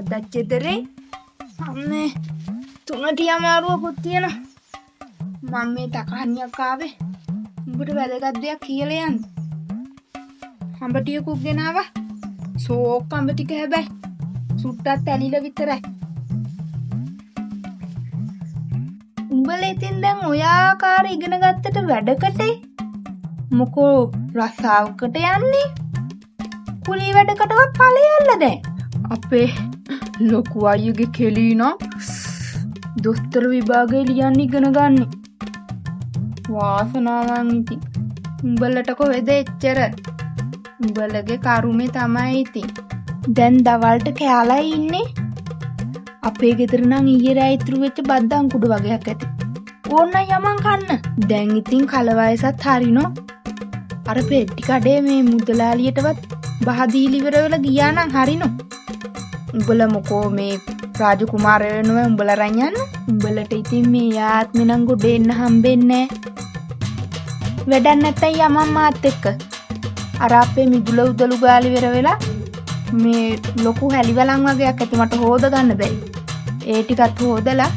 අදච්චෙදරේ අම්මේ තුනටිය අමාරුවකුත් තියෙනවා. මම මේ තකහනියක් ආවේ උඹට වැදගත් දෙයක් කියලා යන්න. අඹ ටිකකුත් ගෙනාවා. සෝක් අඹ ටික හැබැයි සුට්ටත් ඇලිලා විතරයි. උඹලා ඉතින් දැන් ඔය ආකාර ඉගෙන ගත්තට වැඩකටේ මොකෝ රස්සාවකට යන්නේ? කුලී වැඩකටවත් ඵලයල්ල දැන්. අපේ ලොකු අයියගේ කෙලීනා දොස්තර විභාගේ ලියන්න ඉගෙන ගන්න. වාසනාවන් ඉතින්. උඹලට කොහෙද එච්චර? උඹලගේ කරුමේ තමයි ඉතින්. දැන් දවල්ට කෑලා ඉන්නේ. අපේ ගෙදර නම් ඊයේ රෑ ඉතුරු වෙච්ච බද්දන් කුඩු වගේක් ඇති. ඕන්න යමන් කන්න. දැන් ඉතින් කල වයසත් හරිනෝ. අර පෙට්ටි කඩේ මේ මුදලාලියටවත් බහදීලි ඉවර වෙලා ගියා නම් හරිනෝ. උඹලා මොකෝ මේ රාජකුමාරය වෙනව උඹලා රන් යන්න. උඹලට ඉතින් මේ ආත්මේ නම් ගොඩ එන්න හම්බෙන්නේ නැහැ. වැඩක් නැත්තම් යමන් මාත් එක්ක. අර අපේ මිදුල උදලු ගාලි ඉවර වෙලා මේ ලොකු හැලිවලන් වගේක් ඇති මට හොද ගන්න බැරි. ඒ ටිකත් හොදලා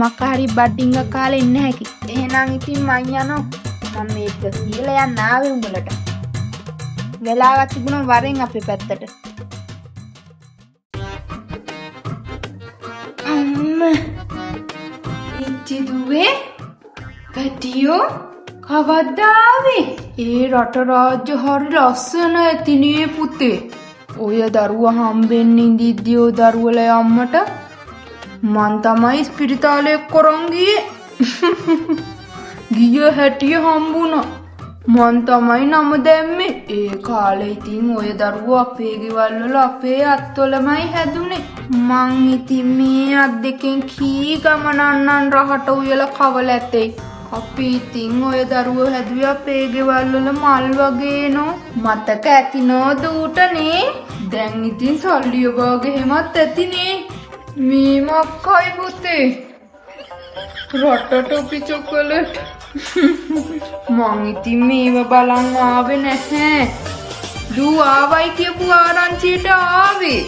මක්ක හරි බඩින්ගක් කාලා ඉන්න හැකි. එහෙනම් ඉතින් මං යනවා. මම මේක කියලා යන්න ආවේ උඹලට. වෙලාවක් තිබුණා වරෙන් අපේ පැත්තට. ඉච්චි දුවේ පැටියෝ කවද්ද ආවේ? ඒ රට රාජ්‍ය හරි ලස්සන ඇතිනේ පුතේ. ඔය දරුවා හම්බෙන්න ඉඳිද්දී ඔය දරුවල අම්මට මං තමයි ස්පිරිතාලේ කරන් ගියේ. ගිය හැටිය හම්බුණා. මං තමයි නම දැම්මේ. ඒ කාලේ ඉතින් ඔය දරුවෝ අපේ ගෙවල් වල අපේ අත්වලමයි හැදුනේ. මං ඉතින් මේ අත් දෙකෙන් කී ගමනන්නන් රහට උයලා කවල ඇතේ. අපි ඉතින් ඔය දරුවෝ හැදුවේ අපේ ගෙවල් වල මල් වගේ නෝ. මතක ඇති නෝද ඌටනේ? දැන් ඉතින් සල්ලිය ගාගේ හැමත් ඇතිනේ. මේ මක්කයි පුතේ. රටට අපි චොකලට්. මං ඉතින් මේව බලන් ආවේ නැහැ. දූ ආවයි කියපු ආරංචියට ආවේ.